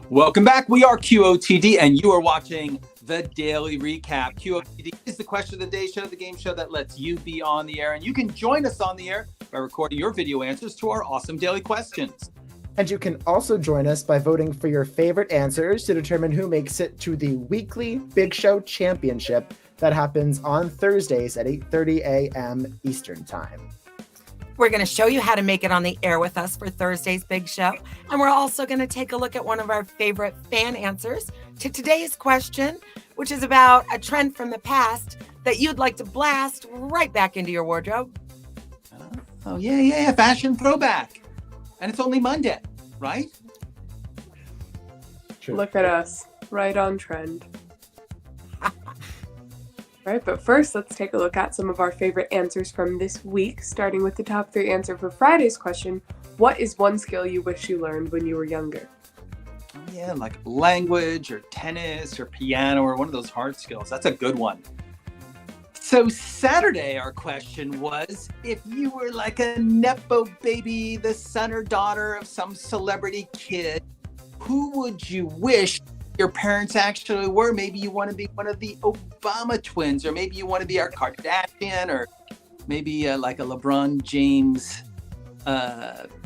Welcome back. We are QOTD, and you are watching the Daily Recap. QOTD is the question of the day show, the game show that lets you be on the air, and you can join us on the air by recording your video answers to our awesome daily questions. And you can also join us by voting for your favorite answers to determine who makes it to the weekly Big Show Championship that happens on Thursdays at 8:30 a.m. Eastern Time. We're going to show you how to make it on the air with us for Thursday's Big Show. And we're also going to take a look at one of our favorite fan answers to today's question, which is about a trend from the past that you'd like to blast right back into your wardrobe. Oh, yeah. Fashion throwback. And it's only Monday, right? True. Look at us, right on trend. Right, but first, let's take a look at some of our favorite answers from this week, starting with the top 3 answer for Friday's question. What is one skill you wish you learned when you were younger? Yeah, like language or tennis or piano or one of those hard skills. That's a good one. So Saturday, our question was, if you were like a Nepo baby, the son or daughter of some celebrity kid, who would you wish your parents actually were? Maybe you want to be one of the Obama twins, or maybe you want to be our Kardashian, or maybe like a LeBron James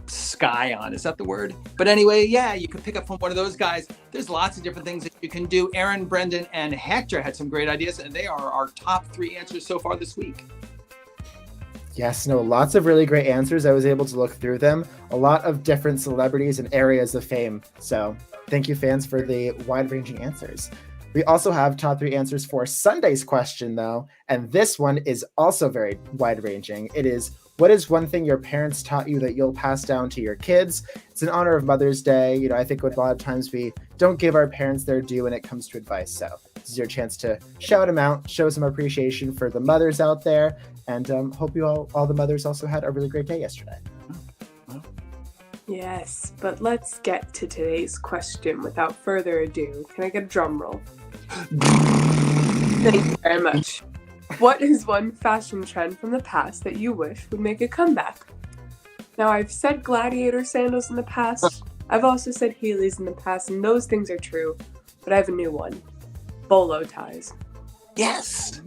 Scion. Is that the word? But anyway, yeah, you could pick up from one of those guys. There's lots of different things that you can do. Aaron, Brendan, and Hector had some great ideas, and they are our top 3 answers so far this week. Yes, lots of really great answers. I was able to look through them. A lot of different celebrities and areas of fame. So thank you, fans, for the wide-ranging answers. We also have top 3 answers for Sunday's question, though, and this one is also very wide-ranging. It is, what is one thing your parents taught you that you'll pass down to your kids? It's in honor of Mother's Day. I think a lot of times we don't give our parents their due when it comes to advice. So this is your chance to shout them out, show some appreciation for the mothers out there, and hope you all the mothers also had a really great day yesterday. Yes, but let's get to today's question without further ado. Can I get a drum roll? Thank you very much. What is one fashion trend from the past that you wish would make a comeback? Now, I've said gladiator sandals in the past. I've also said Heelys in the past, and those things are true. But I have a new one. Bolo ties. Yes.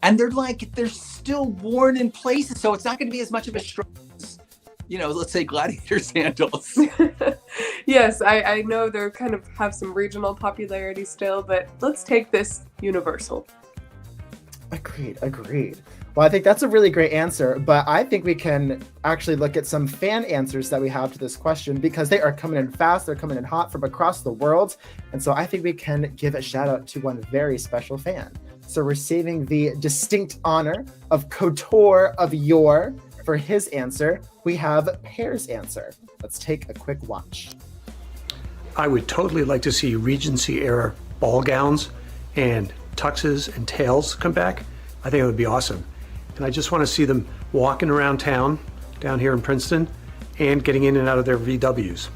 And they're still worn in places, so it's not going to be as much of a struggle as, let's say gladiator sandals. Yes, I know they kind of have some regional popularity still, but let's take this universal. Agreed. Well, I think that's a really great answer, but I think we can actually look at some fan answers that we have to this question because they are coming in fast, they're coming in hot from across the world, and so I think we can give a shout out to one very special fan. So receiving the distinct honor of Couture of Yore for his answer, we have Pear's answer. Let's take a quick watch. I would totally like to see Regency era ball gowns and tuxes and tails come back. I think it would be awesome. And I just want to see them walking around town down here in Princeton and getting in and out of their VWs.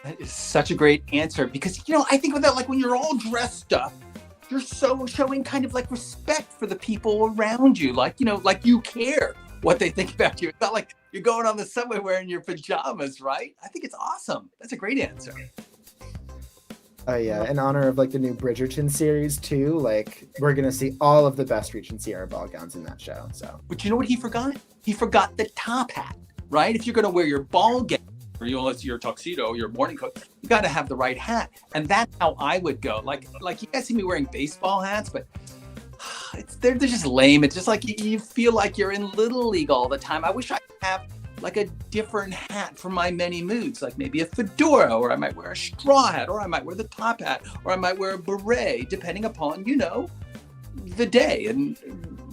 That is such a great answer because, I think with that, like when you're all dressed up, you're so showing kind of like respect for the people around you. Like you care what they think about you. It's not like you're going on the subway wearing your pajamas, right? I think it's awesome. That's a great answer. Yeah, in honor of like the new Bridgerton series too, like we're gonna see all of the best Regency era ball gowns in that show. So, but you know what he forgot? He forgot the top hat, right? If you're gonna wear your ball gown or your tuxedo, your morning coat, you got to have the right hat, and that's how I would go. Like you guys see me wearing baseball hats, but they're just lame. It's just like you feel like you're in Little League all the time. I wish I could have like a different hat for my many moods, like maybe a fedora, or I might wear a straw hat, or I might wear the top hat, or I might wear a beret, depending upon, the day and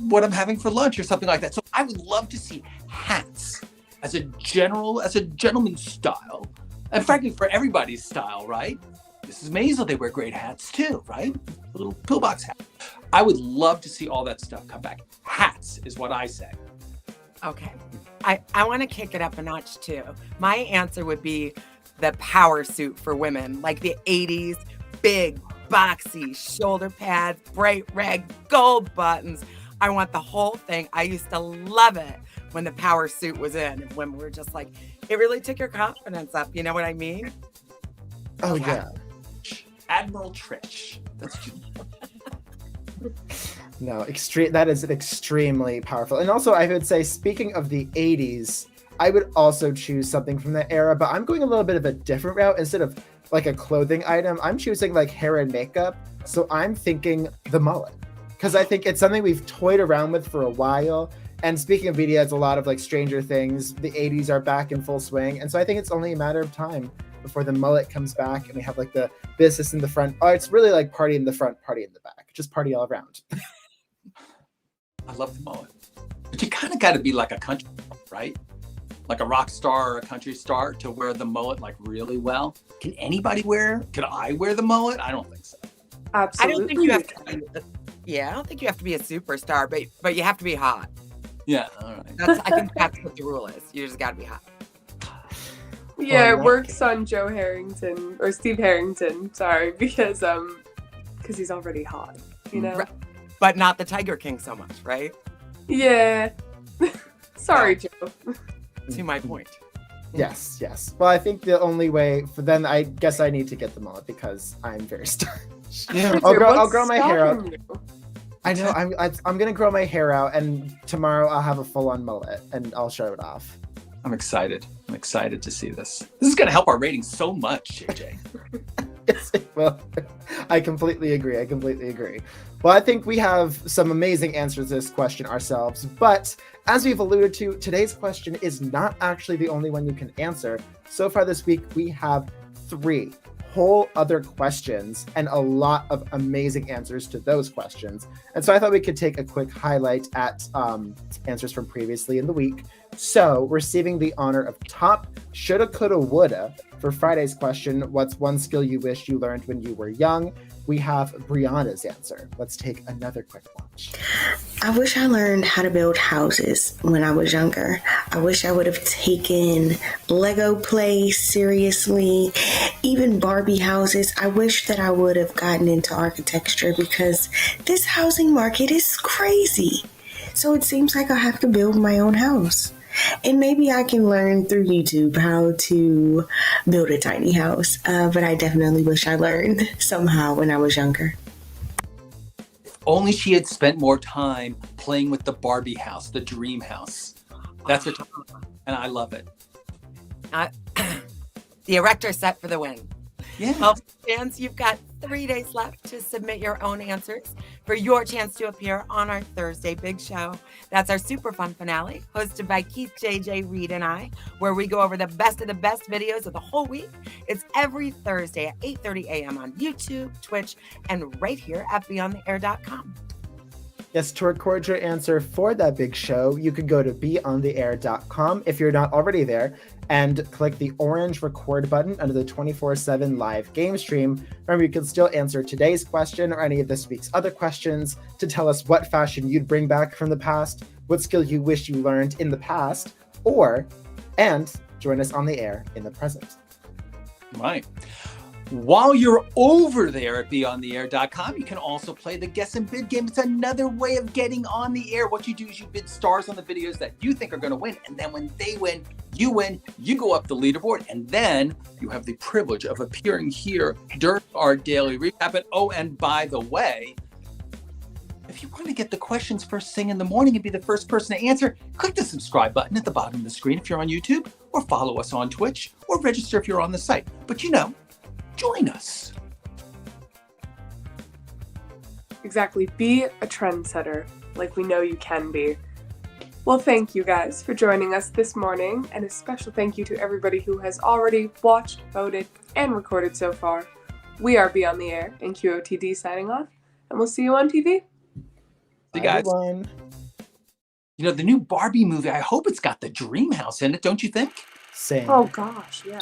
what I'm having for lunch or something like that. So I would love to see hats as a gentleman's style, and frankly, for everybody's style, right? Mrs. Maisel, they wear great hats too, right? A little pillbox hat. I would love to see all that stuff come back. Hats is what I say. Okay. I want to kick it up a notch too. My answer would be the power suit for women, like the 80s, big, boxy shoulder pads, bright red, gold buttons. I want the whole thing. I used to love it when the power suit was in, and women were just like, it really took your confidence up. You know what I mean? Oh yeah. Admiral Trish. That's cute. No, extreme. That is extremely powerful. And also, I would say, speaking of the 80s, I would also choose something from that era, but I'm going a little bit of a different route. Instead of like a clothing item, I'm choosing like hair and makeup. So I'm thinking the mullet, because I think it's something we've toyed around with for a while. And speaking of media, it's a lot of like Stranger Things. The 80s are back in full swing. And so I think it's only a matter of time before the mullet comes back and we have like the business in the front. Oh, it's really like party in the front, party in the back. Just party all around. I love the mullet. But you kind of got to be like a country, right? Like a rock star or a country star to wear the mullet like really well. Can anybody could I wear the mullet? I don't think so. Absolutely. I don't think you have to I don't think you have to be a superstar, but you have to be hot. Yeah, all right. I think that's what the rule is. You just got to be hot. Yeah, Well, it works on Joe Harrington or Steve Harrington. Sorry, because he's already hot, you know. Right. But not the Tiger King so much, right? Yeah. Sorry, Joe. To my point. Yes. Well, I think the only way for then, I guess I need to get the mullet because I'm very stylish. Yeah. I'll grow my hair out. Stopping you? I know. I'm gonna grow my hair out, and tomorrow I'll have a full-on mullet, and I'll show it off. I'm excited. I'm excited to see this. This is going to help our ratings so much, JJ. Yes, well, I completely agree. Well, I think we have some amazing answers to this question ourselves, but as we've alluded to, today's question is not actually the only one you can answer. So far this week, we have 3 whole other questions and a lot of amazing answers to those questions. And so I thought we could take a quick highlight at answers from previously in the week. So receiving the honor of top shoulda, coulda, woulda for Friday's question, what's one skill you wish you learned when you were young? We have Brianna's answer. Let's take another quick watch. I wish I learned how to build houses when I was younger. I wish I would have taken Lego play seriously, even Barbie houses. I wish that I would have gotten into architecture because this housing market is crazy. So it seems like I have to build my own house. And maybe I can learn through YouTube how to build a tiny house. But I definitely wish I learned somehow when I was younger. Only she had spent more time playing with the Barbie house, the dream house. That's what, and I love it. The erector set for the win. Yeah. Well, fans, you've got 3 days left to submit your own answers for your chance to appear on our Thursday Big Show. That's our super fun finale, hosted by Keith, JJ, Reed, and I, where we go over the best of the best videos of the whole week. It's every Thursday at 8:30 a.m. on YouTube, Twitch, and right here at beyondtheair.com. Yes, to record your answer for that big show, you can go to beyondtheair.com if you're not already there and click the orange record button under the 24/7 live game stream. Remember, you can still answer today's question or any of this week's other questions to tell us what fashion you'd bring back from the past, what skill you wish you learned in the past, and join us on the air in the present. Right. While you're over there at beyondtheair.com, you can also play the Guess and Bid game. It's another way of getting on the air. What you do is you bid stars on the videos that you think are going to win. And then when they win, you go up the leaderboard. And then you have the privilege of appearing here during our daily recap. And by the way, if you want to get the questions first thing in the morning and be the first person to answer, click the subscribe button at the bottom of the screen if you're on YouTube, or follow us on Twitch, or register if you're on the site. But join us. Exactly. Be a trendsetter like we know you can be. Well, thank you guys for joining us this morning, and a special thank you to everybody who has already watched, voted, and recorded so far. We are Beyond the Air and QOTD signing off, and we'll see you on TV. See you guys. Everyone. The new Barbie movie, I hope it's got the dream house in it, don't you think? Same. Oh gosh, yeah.